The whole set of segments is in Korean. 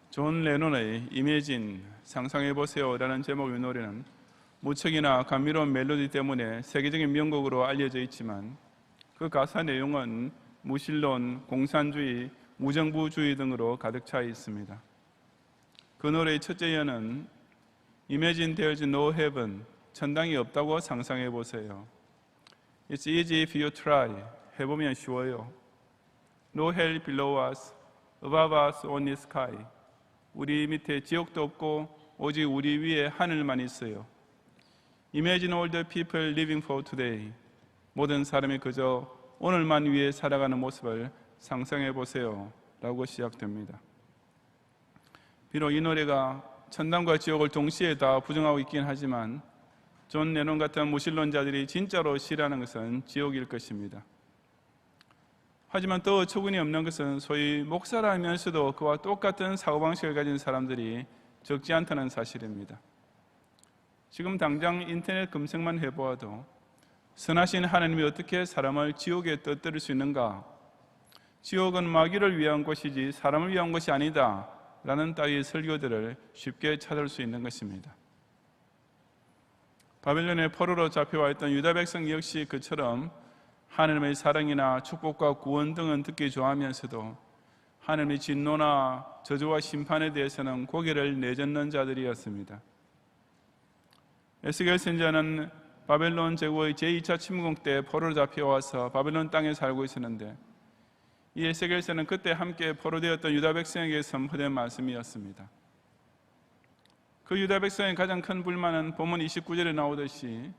존 레논의 이매진 상상해보세요라는 제목의 노래는 무척이나 감미로운 멜로디 때문에 세계적인 명곡으로 알려져 있지만 그 가사 내용은 무신론, 공산주의, 무정부주의 등으로 가득 차 있습니다. 그 노래의 첫째 연은 Imagine there's no heaven, 천당이 없다고 상상해보세요. It's easy if you try, 해보면 쉬워요. No hell below us, above us only sky. 우리 밑에 지옥도 없고 오직 우리 위에 하늘만 있어요. Imagine all the people living for today. 모든 사람이 그저 오늘만 위해 살아가는 모습을 상상해 보세요 라고 시작됩니다. 비록 이 노래가 천당과 지옥을 동시에 다 부정하고 있긴 하지만 존 레논 같은 무신론자들이 진짜로 싫어하는 것은 지옥일 것입니다. 하지만 더 어처구니 없는 것은 소위 목사라면서도 그와 똑같은 사고방식을 가진 사람들이 적지 않다는 사실입니다. 지금 당장 인터넷 검색만 해보아도 선하신 하나님이 어떻게 사람을 지옥에 떠들일 수 있는가? 지옥은 마귀를 위한 곳이지 사람을 위한 것이 아니다 라는 따위의 설교들을 쉽게 찾을 수 있는 것입니다. 바벨론의 포로로 잡혀와 있던 유다 백성 역시 그처럼 하나님의 사랑이나 축복과 구원 등은 듣기 좋아하면서도 하나님의 진노나 저주와 심판에 대해서는 고개를 내젓는 자들이었습니다. 에스겔 선지자는 바벨론 제국의 제2차 침공 때 포로로 잡혀와서 바벨론 땅에 살고 있었는데 이 에스겔서는 그때 함께 포로되었던 유다 백성에게 선포된 말씀이었습니다. 그 유다 백성의 가장 큰 불만은 본문 29절에 나오듯이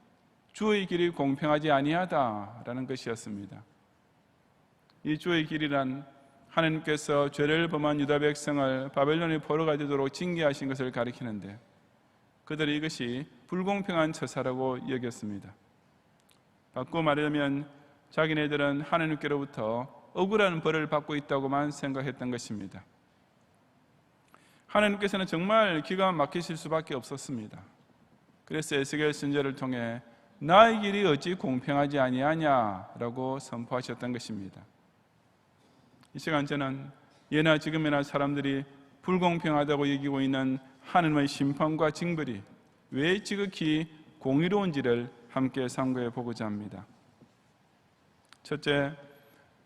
주의 길이 공평하지 아니하다라는 것이었습니다. 이 주의 길이란 하나님께서 죄를 범한 유다 백성을 바벨론의 포로가 되도록 징계하신 것을 가리키는데 그들은 이것이 불공평한 처사라고 여겼습니다. 바꾸어 말하자면 자기네들은 하나님께로부터 억울한 벌을 받고 있다고만 생각했던 것입니다. 하나님께서는 정말 기가 막히실 수밖에 없었습니다. 그래서 에스겔 선지자를 통해 나의 길이 어찌 공평하지 아니하냐라고 선포하셨던 것입니다. 이 시간 저는 예나 지금이나 사람들이 불공평하다고 여기고 있는 하나님의 심판과 징벌이 왜 지극히 공의로운지를 함께 상고해 보고자 합니다. 첫째,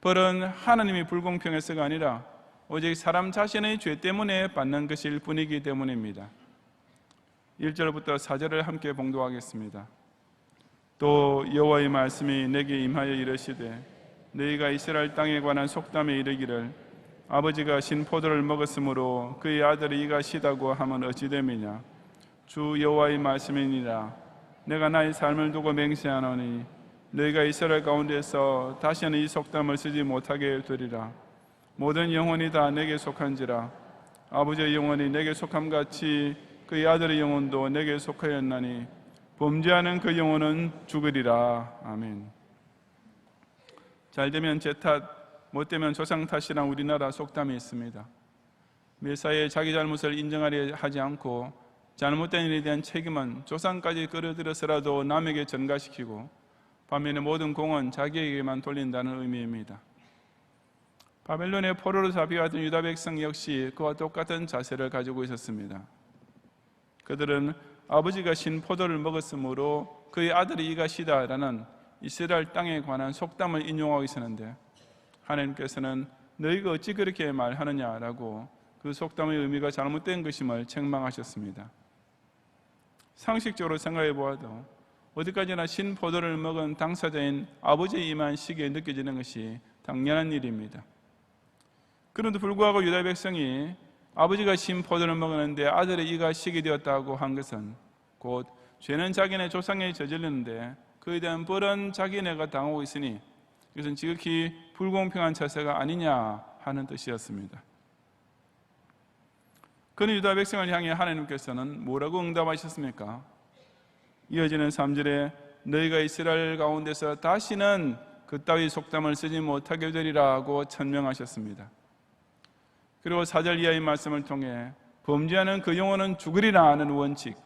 벌은 하나님이 불공평해서가 아니라 오직 사람 자신의 죄 때문에 받는 것일 뿐이기 때문입니다. 1절부터 4절을 함께 봉독하겠습니다. 또 여호와의 말씀이 내게 임하여 이르시되 너희가 이스라엘 땅에 관한 속담에 이르기를 아버지가 신 포도를 먹었으므로 그의 아들이 이가 시다고 하면 어찌 됨이냐. 주 여호와의 말씀이니라. 내가 나의 삶을 두고 맹세하노니 너희가 이스라엘 가운데서 다시는 이 속담을 쓰지 못하게 되리라. 모든 영혼이 다 내게 속한지라. 아버지의 영혼이 내게 속함같이 그의 아들의 영혼도 내게 속하였나니 범죄하는 그 영혼은 죽으리라. 아멘. 잘되면 제 탓, 못되면 조상 탓이란 우리나라 속담이 있습니다. 매사에 자기 잘못을 인정하려 하지 않고 잘못된 일에 대한 책임은 조상까지 끌어들여서라도 남에게 전가시키고 반면에 모든 공은 자기에게만 돌린다는 의미입니다. 바벨론의 포로로 잡혀왔던 유다 백성 역시 그와 똑같은 자세를 가지고 있었습니다. 그들은 아버지가 신 포도를 먹었으므로 그의 아들이 이가 시다라는 이스라엘 땅에 관한 속담을 인용하고 있었는데 하나님께서는 너희가 어찌 그렇게 말하느냐라고 그 속담의 의미가 잘못된 것임을 책망하셨습니다. 상식적으로 생각해 보아도 어디까지나 신 포도를 먹은 당사자인 아버지의 임한 시기에 느껴지는 것이 당연한 일입니다. 그런데 불구하고 유다 백성이 아버지가 신 포도를 먹었는데 아들의 이가 시게 되었다고 한 것은 곧 죄는 자기네 조상이 저질렀는데 그에 대한 벌은 자기네가 당하고 있으니 이것은 지극히 불공평한 처사가 아니냐 하는 뜻이었습니다. 그는 유다 백성을 향해 하나님께서는 뭐라고 응답하셨습니까? 이어지는 3절에 너희가 이스라엘 가운데서 다시는 그따위 속담을 쓰지 못하게 되리라고 천명하셨습니다. 그리고 4절 이하의 말씀을 통해 범죄하는 그 영혼은 죽으리라 하는 원칙,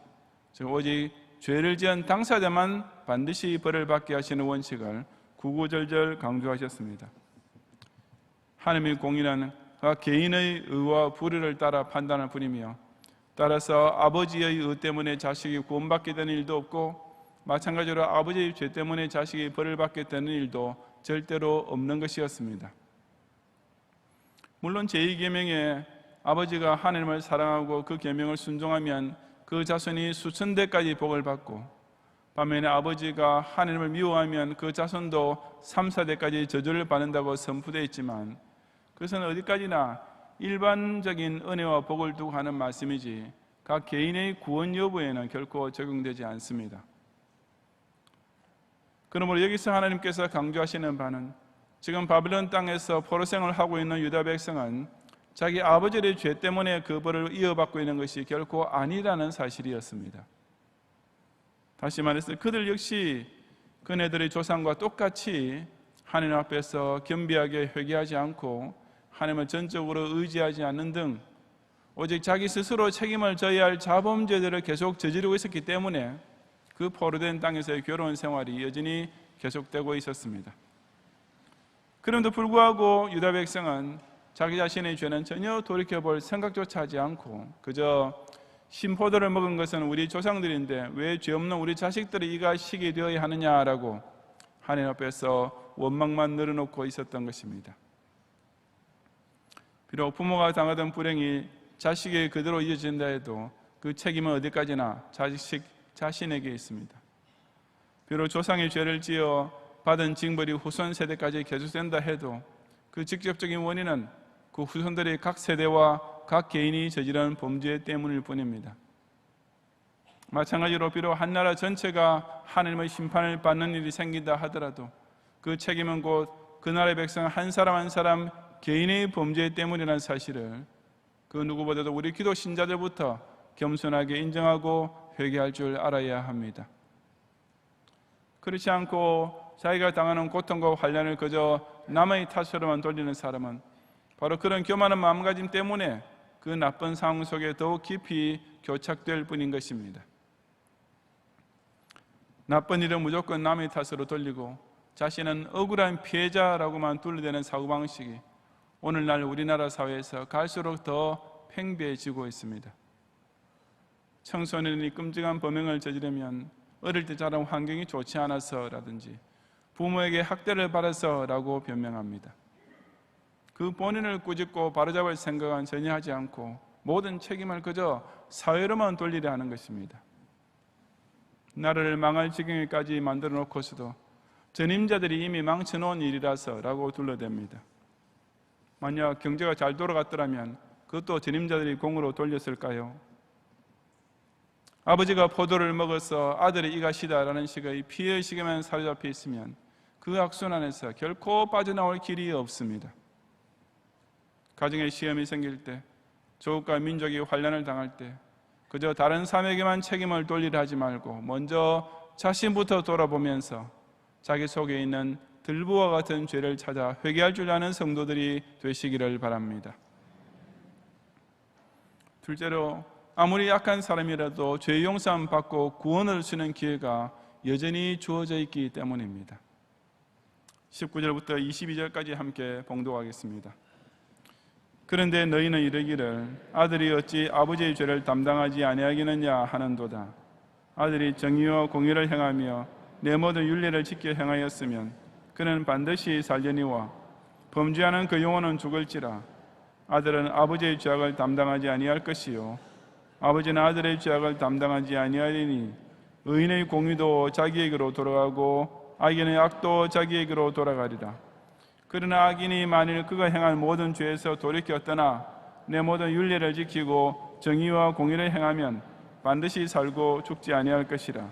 즉 오직 죄를 지은 당사자만 반드시 벌을 받게 하시는 원칙을 구구절절 강조하셨습니다. 하나님의 공의는 각 개인의 의와 불의를 따라 판단할 뿐이며, 따라서 아버지의 의 때문에 자식이 구원받게 되는 일도 없고, 마찬가지로 아버지의 죄 때문에 자식이 벌을 받게 되는 일도 절대로 없는 것이었습니다. 물론 제2계명에 아버지가 하나님을 사랑하고 그 계명을 순종하면 그 자손이 수천 대까지 복을 받고, 반면에 아버지가 하나님을 미워하면 그 자손도 3, 4대까지 저주를 받는다고 선포되어 있지만, 그것은 어디까지나 일반적인 은혜와 복을 두고 하는 말씀이지 각 개인의 구원 여부에는 결코 적용되지 않습니다. 그러므로 여기서 하나님께서 강조하시는 바는, 지금 바벨론 땅에서 포로생활을 하고 있는 유다 백성은 자기 아버지의 죄 때문에 그 벌을 이어받고 있는 것이 결코 아니라는 사실이었습니다. 다시 말해서 그들 역시 그네들의 조상과 똑같이 하나님 앞에서 겸비하게 회개하지 않고 하나님을 전적으로 의지하지 않는 등 오직 자기 스스로 책임을 져야 할 자범죄들을 계속 저지르고 있었기 때문에 그 포로된 땅에서의 괴로운 생활이 여전히 계속되고 있었습니다. 그럼에도 불구하고 유다 백성은 자기 자신의 죄는 전혀 돌이켜볼 생각조차 하지 않고 그저 신포도를 먹은 것은 우리 조상들인데 왜 죄 없는 우리 자식들이 이가 시게 되어야 하느냐라고 하나님 앞에서 원망만 늘어놓고 있었던 것입니다. 비록 부모가 당하던 불행이 자식에게 그대로 이어진다 해도 그 책임은 어디까지나 자식 자신에게 있습니다. 비록 조상의 죄를 지어 받은 징벌이 후손 세대까지 계속된다 해도 그 직접적인 원인은 그 후손들의 각 세대와 각 개인이 저지른 범죄 때문일 뿐입니다. 마찬가지로 비록 한 나라 전체가 하나님의 심판을 받는 일이 생긴다 하더라도 그 책임은 곧 그 나라의 백성 한 사람 한 사람 개인의 범죄 때문이라는 사실을 그 누구보다도 우리 기도 신자들부터 겸손하게 인정하고 회개할 줄 알아야 합니다. 그렇지 않고 자기가 당하는 고통과 환난을 그저 남의 탓으로만 돌리는 사람은 바로 그런 교만한 마음가짐 때문에 그 나쁜 상황 속에 더욱 깊이 교착될 뿐인 것입니다. 나쁜 일은 무조건 남의 탓으로 돌리고 자신은 억울한 피해자라고만 둘러대는 사고방식이 오늘날 우리나라 사회에서 갈수록 더 팽배해지고 있습니다. 청소년이 끔찍한 범행을 저지르면 어릴 때 자란 환경이 좋지 않아서라든지 부모에게 학대를 받아서라고 변명합니다. 그 본인을 꾸짖고 바로잡을 생각은 전혀 하지 않고 모든 책임을 그저 사회로만 돌리려 하는 것입니다. 나라를 망할 지경에까지 만들어 놓고서도 전임자들이 이미 망쳐놓은 일이라서 라고 둘러댑니다. 만약 경제가 잘 돌아갔더라면 그것도 전임자들이 공으로 돌렸을까요? 아버지가 포도를 먹어서 아들이 이가 시다라는 식의 피해의식에만 사로잡혀 있으면 그 악순환에서 결코 빠져나올 길이 없습니다. 가정에 시험이 생길 때, 조국과 민족이 환난을 당할 때 그저 다른 사람에게만 책임을 돌리려 하지 말고 먼저 자신부터 돌아보면서 자기 속에 있는 들보와 같은 죄를 찾아 회개할 줄 아는 성도들이 되시기를 바랍니다. 둘째로, 아무리 약한 사람이라도 죄 용서함 받고 구원을 주는 기회가 여전히 주어져 있기 때문입니다. 19절부터 22절까지 함께 봉독하겠습니다. 그런데 너희는 이르기를 아들이 어찌 아버지의 죄를 담당하지 아니하겠느냐 하는도다. 아들이 정의와 공의를 행하며 내 모든 율례를 지켜 행하였으면 그는 반드시 살려니와 범죄하는 그 영혼은 죽을지라. 아들은 아버지의 죄악을 담당하지 아니할 것이요 아버지는 아들의 죄악을 담당하지 아니하리니 의인의 공의도 자기에게로 돌아가고 악인의 악도 자기에게로 돌아가리라. 그러나 악인이 만일 그가 행한 모든 죄에서 돌이켜 떠나 내 모든 율례를 지키고 정의와 공의를 행하면 반드시 살고 죽지 아니할 것이라.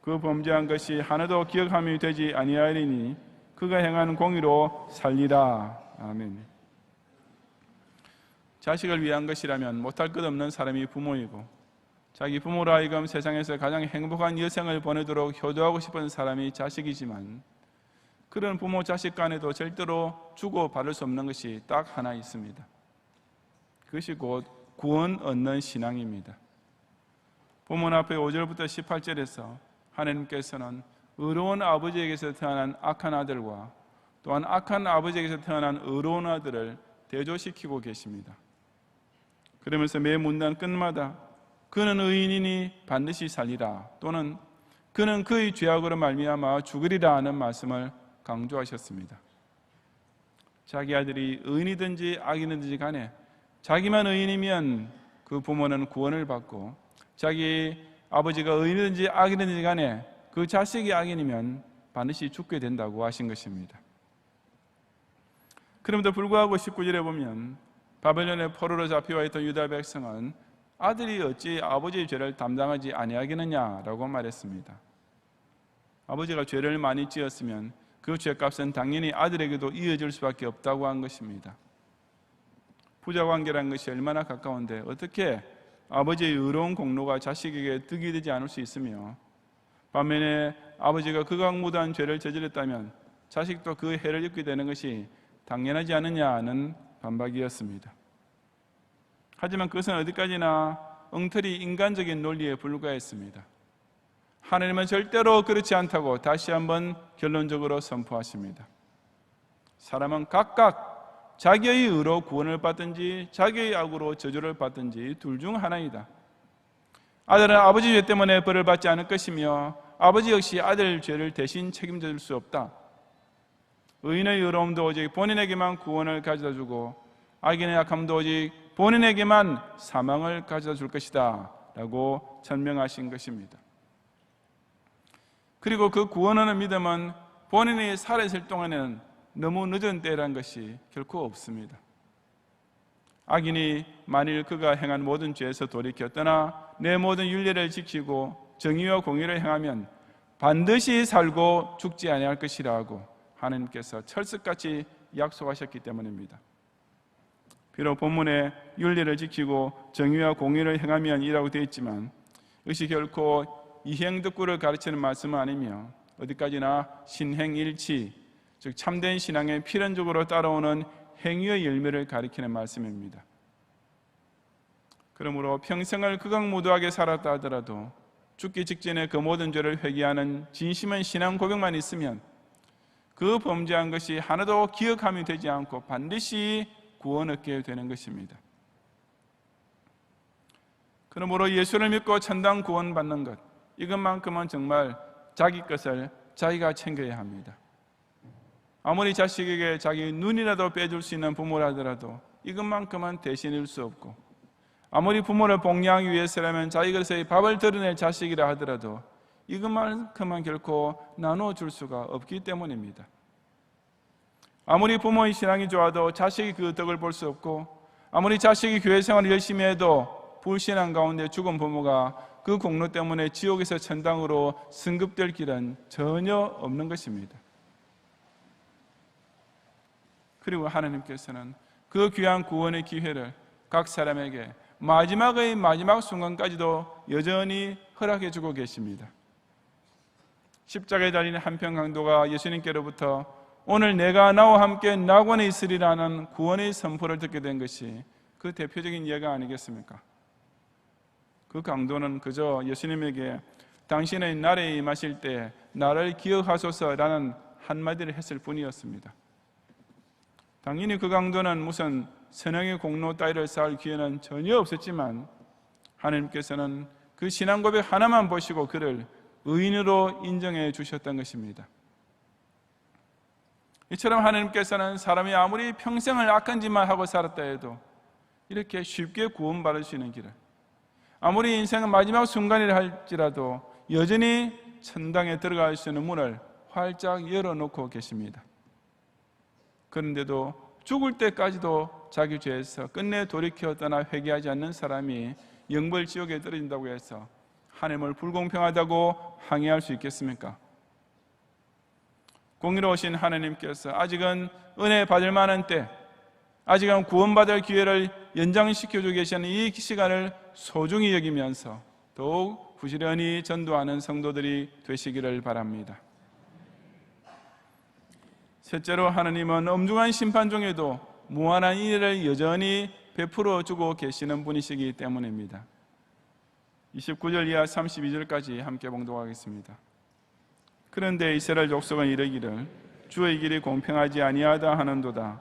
그 범죄한 것이 하나도 기억함이 되지 아니하리니 그가 행한 공의로 살리라. 아멘. 자식을 위한 것이라면 못할 것 없는 사람이 부모이고 자기 부모로 하여금 세상에서 가장 행복한 여생을 보내도록 효도하고 싶은 사람이 자식이지만 그런 부모 자식 간에도 절대로 주고받을 수 없는 것이 딱 하나 있습니다. 그것이 곧 구원 얻는 신앙입니다. 본문 앞에 5절부터 18절에서 하나님께서는 의로운 아버지에게서 태어난 악한 아들과 또한 악한 아버지에게서 태어난 의로운 아들을 대조시키고 계십니다. 그러면서 매 문단 끝마다 그는 의인이니 반드시 살리라, 또는 그는 그의 죄악으로 말미암아 죽으리라 하는 말씀을 강조하셨습니다. 자기 아들이 의인이든지 악인이든지 간에 자기만 의인이면 그 부모는 구원을 받고, 자기 아버지가 의인이든지 악인이든지 간에 그 자식이 악인이면 반드시 죽게 된다고 하신 것입니다. 그럼에도 불구하고 19절에 보면 바벨론의 포로로 잡혀와 있던 유다 백성은 아들이 어찌 아버지의 죄를 담당하지 아니하겠느냐라고 말했습니다. 아버지가 죄를 많이 지었으면 그 죄값은 당연히 아들에게도 이어질 수밖에 없다고 한 것입니다. 부자관계라는 것이 얼마나 가까운데 어떻게 아버지의 의로운 공로가 자식에게 득이 되지 않을 수 있으며, 반면에 아버지가 극악무도한 죄를 저질렀다면 자식도 그 해를 입게 되는 것이 당연하지 않느냐는 반박이었습니다. 하지만 그것은 어디까지나 엉터리 인간적인 논리에 불과했습니다. 하나님은 절대로 그렇지 않다고 다시 한번 결론적으로 선포하십니다. 사람은 각각 자기의 의로 구원을 받든지 자기의 악으로 저주를 받든지 둘 중 하나이다. 아들은 아버지 죄 때문에 벌을 받지 않을 것이며 아버지 역시 아들 죄를 대신 책임져 줄 수 없다. 의인의 의로움도 오직 본인에게만 구원을 가져다 주고 악인의 약함도 오직 본인에게만 사망을 가져다 줄 것이다 라고 천명하신 것입니다. 그리고 그 구원하는 믿음은 본인이 살아있을 동안에는 너무 늦은 때라는 것이 결코 없습니다. 악인이 만일 그가 행한 모든 죄에서 돌이켜 떠나 내 모든 윤례를 지키고 정의와 공의를 행하면 반드시 살고 죽지 아니할 것이라고 하나님께서 철석같이 약속하셨기 때문입니다. 비록 본문에 윤례를 지키고 정의와 공의를 행하면 이라고 되어 있지만 이것이 결코 이행덕구를 가르치는 말씀은 아니며 어디까지나 신행일치, 즉 참된 신앙에 필연적으로 따라오는 행위의 열매를 가리키는 말씀입니다. 그러므로 평생을 극악무도하게 살았다 하더라도 죽기 직전에 그 모든 죄를 회개하는 진심한 신앙 고백만 있으면 그 범죄한 것이 하나도 기억함이 되지 않고 반드시 구원 얻게 되는 것입니다. 그러므로 예수를 믿고 천당 구원 받는 것, 이것만큼은 정말 자기 것을 자기가 챙겨야 합니다. 아무리 자식에게 자기 눈이라도 빼줄 수 있는 부모라 하더라도 이것만큼은 대신할 수 없고, 아무리 부모를 복양하기 위해서라면 자기 것의 밥을 드러낼 자식이라 하더라도 이것만큼은 결코 나눠줄 수가 없기 때문입니다. 아무리 부모의 신앙이 좋아도 자식이 그 덕을 볼 수 없고, 아무리 자식이 교회 생활을 열심히 해도 불신앙 가운데 죽은 부모가 그 공로 때문에 지옥에서 천당으로 승급될 길은 전혀 없는 것입니다. 그리고 하나님께서는 그 귀한 구원의 기회를 각 사람에게 마지막의 마지막 순간까지도 여전히 허락해 주고 계십니다. 십자가에 달린 한편 강도가 예수님께로부터 오늘 내가 나와 함께 낙원에 있으리라는 구원의 선포를 듣게 된 것이 그 대표적인 예가 아니겠습니까? 그 강도는 그저 예수님에게 당신의 나라에 임하실 때 나를 기억하소서라는 한마디를 했을 뿐이었습니다. 당연히 그 강도는 무슨 선행의 공로 따위를 쌓을 기회는 전혀 없었지만 하나님께서는 그 신앙 고백 하나만 보시고 그를 의인으로 인정해 주셨던 것입니다. 이처럼 하나님께서는 사람이 아무리 평생을 악한 짓만 하고 살았다 해도 이렇게 쉽게 구원받을 수 있는 길을, 아무리 인생의 마지막 순간이라 할지라도 여전히 천당에 들어갈 수 있는 문을 활짝 열어놓고 계십니다. 그런데도 죽을 때까지도 자기 죄에서 끝내 돌이켜 떠나 회개하지 않는 사람이 영벌 지옥에 떨어진다고 해서 하나님을 불공평하다고 항의할 수 있겠습니까? 공의로우신 하나님께서 아직은 은혜 받을 만한 때, 아직은 구원받을 기회를 연장시켜주고 계시는 이 시간을 소중히 여기면서 더욱 부지런히 전도하는 성도들이 되시기를 바랍니다. 셋째로, 하나님은 엄중한 심판 중에도 무한한 인애를 여전히 베풀어 주고 계시는 분이시기 때문입니다. 29절 이하 32절까지 함께 봉독하겠습니다. 그런데 이스라엘 족속은 이르기를 주의 길이 공평하지 아니하다 하는도다.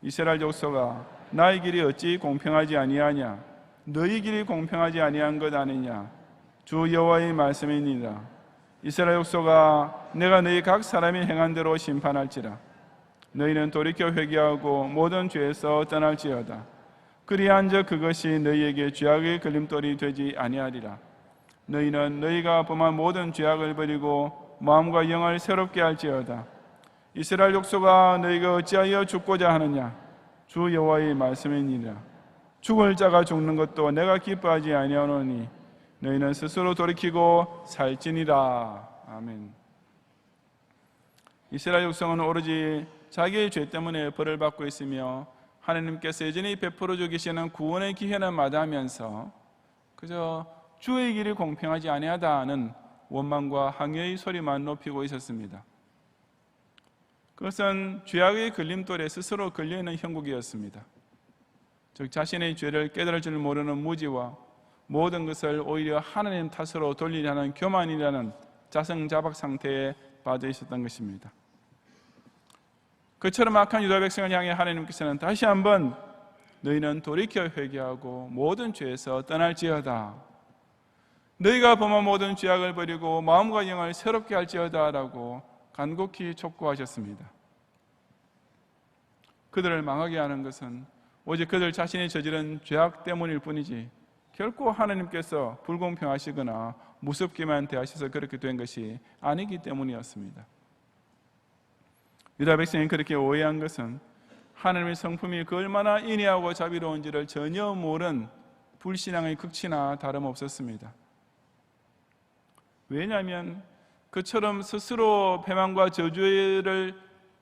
이스라엘 족속아, 나의 길이 어찌 공평하지 아니하냐? 너희 길이 공평하지 아니한 것 아니냐? 주 여호와의 말씀이니라. 이스라엘 족속아, 내가 너희 각 사람이 행한 대로 심판할지라. 너희는 돌이켜 회개하고 모든 죄에서 떠날지어다. 그리한즉 그것이 너희에게 죄악의 걸림돌이 되지 아니하리라. 너희는 너희가 범한 모든 죄악을 버리고 마음과 영을 새롭게 할지어다. 이스라엘 족속아, 너희가 어찌하여 죽고자 하느냐? 주 여호와의 말씀이니라. 죽을 자가 죽는 것도 내가 기뻐하지 아니하노니 너희는 스스로 돌이키고 살지니라. 아멘. 이스라엘 족속은 오로지 자기의 죄 때문에 벌을 받고 있으며 하나님께서 여전히 베풀어주고 계시는 구원의 기회는 마다하면서 그저 주의 길이 공평하지 아니하다는 원망과 항의의 소리만 높이고 있었습니다. 그것은 죄악의 걸림돌에 스스로 걸려있는 형국이었습니다. 즉 자신의 죄를 깨달을 줄 모르는 무지와 모든 것을 오히려 하나님 탓으로 돌리려는 교만이라는 자성자박 상태에 빠져 있었던 것입니다. 그처럼 악한 유다 백성을 향해 하나님께서는 다시 한번 너희는 돌이켜 회개하고 모든 죄에서 떠날지어다. 너희가 범한 모든 죄악을 버리고 마음과 영을 새롭게 할지어다 라고 간곡히 촉구하셨습니다. 그들을 망하게 하는 것은 오직 그들 자신이 저지른 죄악 때문일 뿐이지 결코 하나님께서 불공평하시거나 무섭게만 대하셔서 그렇게 된 것이 아니기 때문이었습니다. 유다 백성이 그렇게 오해한 것은 하나님의 성품이 그 얼마나 인애하고 자비로운지를 전혀 모른 불신앙의 극치나 다름없었습니다. 왜냐하면 그처럼 스스로 패망과 저주의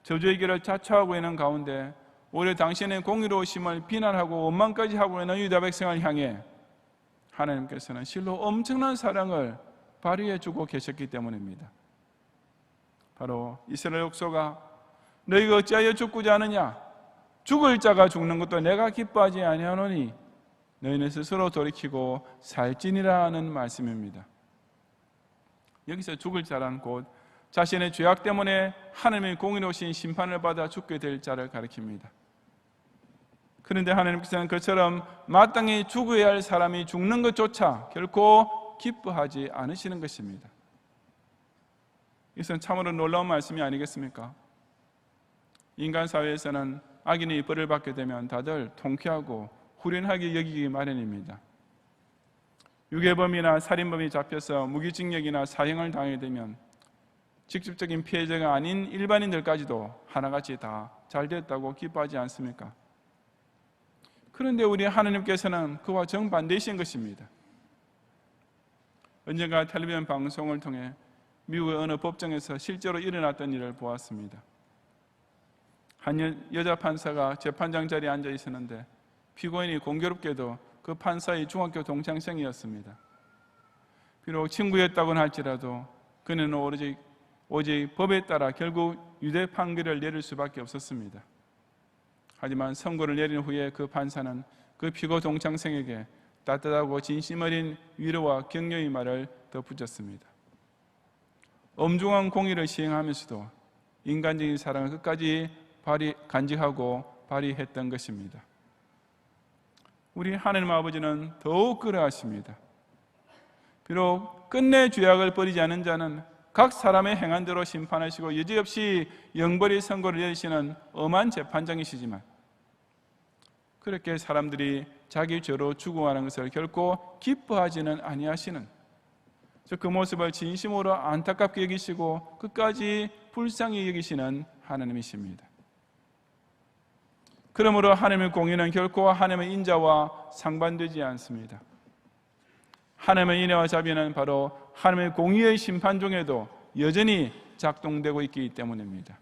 길을 자처하고 있는 가운데 오히려 당신의 공의로우심을 비난하고 원망까지 하고 있는 유다 백성을 향해 하나님께서는 실로 엄청난 사랑을 발휘해 주고 계셨기 때문입니다. 바로 이스라엘 족속아, 너희가 어찌하여 죽고자 하느냐? 죽을 자가 죽는 것도 내가 기뻐하지 아니하노니 너희는 스스로 돌이키고 살지니라는 말씀입니다. 여기서 죽을 자란 곧 자신의 죄악 때문에 하나님의 공의로우신 심판을 받아 죽게 될 자를 가리킵니다. 그런데 하나님께서는 그처럼 마땅히 죽어야 할 사람이 죽는 것조차 결코 기뻐하지 않으시는 것입니다. 이것은 참으로 놀라운 말씀이 아니겠습니까? 인간 사회에서는 악인이 벌을 받게 되면 다들 통쾌하고 후련하게 여기기 마련입니다. 유괴범이나 살인범이 잡혀서 무기징역이나 사형을 당하게 되면 직접적인 피해자가 아닌 일반인들까지도 하나같이 다 잘 됐다고 기뻐하지 않습니까? 그런데 우리 하나님께서는 그와 정반대이신 것입니다. 언젠가 텔레비전 방송을 통해 미국의 어느 법정에서 실제로 일어났던 일을 보았습니다. 한 여자 판사가 재판장 자리에 앉아 있었는데 피고인이 공교롭게도 그 판사의 중학교 동창생이었습니다. 비록 친구였다고는 할지라도 그는 오직 법에 따라 결국 유죄 판결을 내릴 수밖에 없었습니다. 하지만 선고를 내린 후에 그 판사는 그 피고 동창생에게 따뜻하고 진심 어린 위로와 격려의 말을 덧붙였습니다. 엄중한 공의를 시행하면서도 인간적인 사랑을 끝까지 간직하고 발휘했던 것입니다. 우리 하나님 아버지는 더욱 그러하십니다. 비록 끝내 죄악을 버리지 않은 자는 각 사람의 행한 대로 심판하시고 여지없이 영벌의 선고를 내리시는 엄한 재판장이시지만 그렇게 사람들이 자기 죄로 죽어가는 것을 결코 기뻐하지는 아니하시는 그 모습을 진심으로 안타깝게 여기시고 끝까지 불쌍히 여기시는 하나님이십니다. 그러므로 하나님의 공의는 결코 하나님의 인자와 상반되지 않습니다. 하나님의 인애와 자비는 바로 하나님의 공의의 심판 중에도 여전히 작동되고 있기 때문입니다.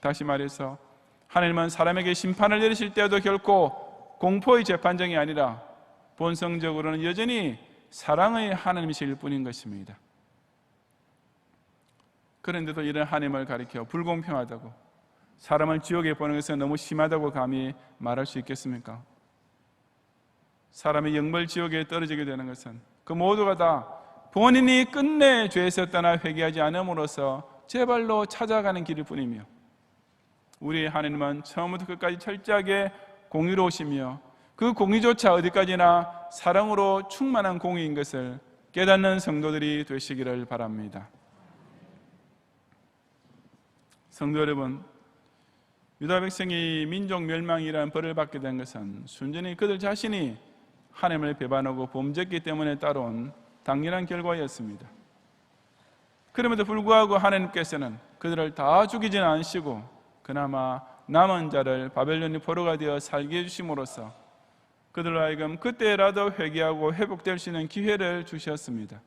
다시 말해서 하나님은 사람에게 심판을 내리실 때도 결코 공포의 재판정이 아니라 본성적으로는 여전히 사랑의 하나님이실 뿐인 것입니다. 그런데도 이런 하나님을 가리켜 불공평하다고 사람을 지옥에 보는 것은 너무 심하다고 감히 말할 수 있겠습니까? 사람이 영벌 지옥에 떨어지게 되는 것은 그 모두가 다 본인이 끝내 죄에서 떠나 회개하지 않음으로써 제발로 찾아가는 길일 뿐이며 우리 하나님은 처음부터 끝까지 철저하게 공의로우시며 그 공의조차 어디까지나 사랑으로 충만한 공의인 것을 깨닫는 성도들이 되시기를 바랍니다. 성도 여러분, 유다 백성이 민족 멸망이라는 벌을 받게 된 것은 순전히 그들 자신이 하나님을 배반하고 범죄했기 때문에 따라온 당연한 결과였습니다. 그럼에도 불구하고 하나님께서는 그들을 다 죽이지는 않으시고 그나마 남은 자를 바벨론의 포로가 되어 살게 해주심으로써 그들로 하여금 그때라도 회개하고 회복될 수 있는 기회를 주셨습니다.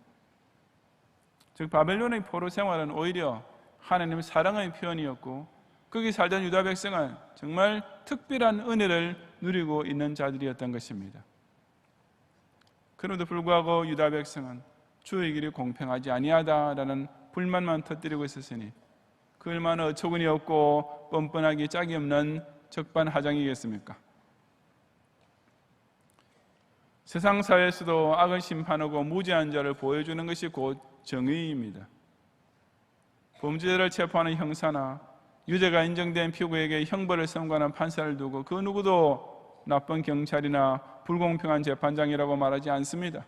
즉 바벨론의 포로 생활은 오히려 하나님의 사랑의 표현이었고 거기 살던 유다 백성은 정말 특별한 은혜를 누리고 있는 자들이었던 것입니다. 그럼에도 불구하고 유다 백성은 주의 길이 공평하지 아니하다라는 불만만 터뜨리고 있었으니 그 얼마나 어처구니 없고 뻔뻔하기 짝이 없는 적반하장이겠습니까? 세상 사회에서도 악을 심판하고 무죄한 자를 보여주는 것이 곧 정의입니다. 범죄자를 체포하는 형사나 유죄가 인정된 피고에게 형벌을 선고하는 판사를 두고 그 누구도 나쁜 경찰이나 불공평한 재판장이라고 말하지 않습니다.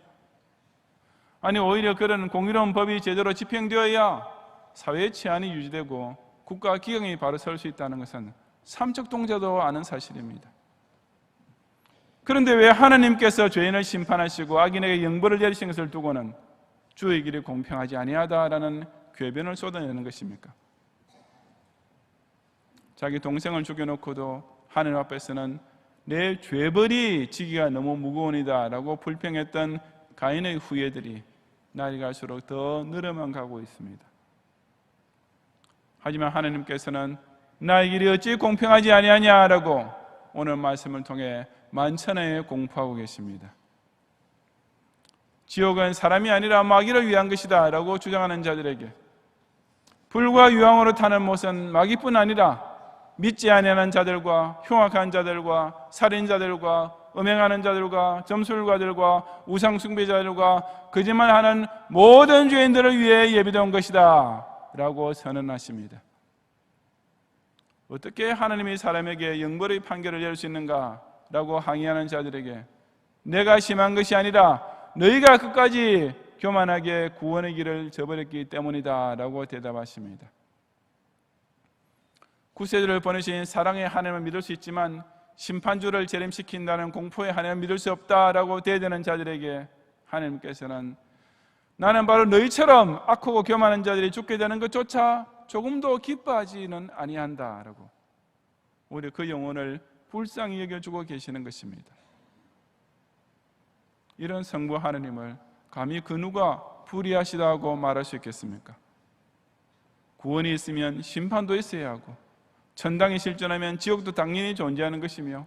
아니 오히려 그런 공의로운 법이 제대로 집행되어야 사회의 치안이 유지되고 국가 기강이 바로 설 수 있다는 것은 삼척동자도 아는 사실입니다. 그런데 왜 하나님께서 죄인을 심판하시고 악인에게 형벌을 내리신 것을 두고는 주의 길이 공평하지 아니하다라는 궤변을 쏟아내는 것입니까? 자기 동생을 죽여놓고도 하나님 앞에서는 내 죄벌이 지기가 너무 무거우니다 라고 불평했던 가인의 후예들이 날이 갈수록 더 늘어만 가고 있습니다. 하지만 하나님께서는 나의 길이 어찌 공평하지 아니하냐라고 오늘 말씀을 통해 만천하에 공포하고 계십니다. 지옥은 사람이 아니라 마귀를 위한 것이다 라고 주장하는 자들에게 불과 유황으로 타는 못은 마귀뿐 아니라 믿지 아니하는 자들과 흉악한 자들과 살인자들과 음행하는 자들과 점술가들과 우상숭배자들과 거짓말하는 모든 죄인들을 위해 예비된 것이다 라고 선언하십니다. 어떻게 하나님이 사람에게 영벌의 판결을 내릴 수 있는가 라고 항의하는 자들에게 내가 심한 것이 아니라 너희가 끝까지 교만하게 구원의 길을 저버렸기 때문이다 라고 대답하십니다. 구세주를 보내신 사랑의 하나님을 믿을 수 있지만 심판주를 재림시킨다는 공포의 하나님을 믿을 수 없다라고 대드는 자들에게 하나님께서는 나는 바로 너희처럼 악하고 교만한 자들이 죽게 되는 것조차 조금도 기뻐하지는 아니한다라고 오히려 그 영혼을 불쌍히 여겨주고 계시는 것입니다. 이런 성부 하나님을 감히 그 누가 불의하시다고 말할 수 있겠습니까? 구원이 있으면 심판도 있어야 하고 천당이 실존하면 지옥도 당연히 존재하는 것이며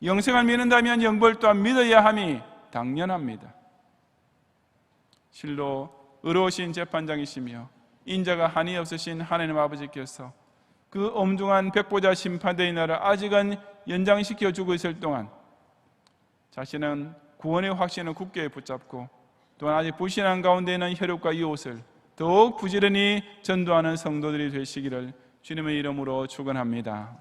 영생을 믿는다면 영벌 또한 믿어야 함이 당연합니다. 실로 의로우신 재판장이시며 인자가 한이 없으신 하나님 아버지께서 그 엄중한 백보자 심판대의 날을 아직은 연장시켜 주고 있을 동안 자신은 구원의 확신을 굳게 붙잡고 또한 아직 불신한 가운데 있는 혈육과 이웃을 더욱 부지런히 전도하는 성도들이 되시기를 주님의 이름으로 축원합니다.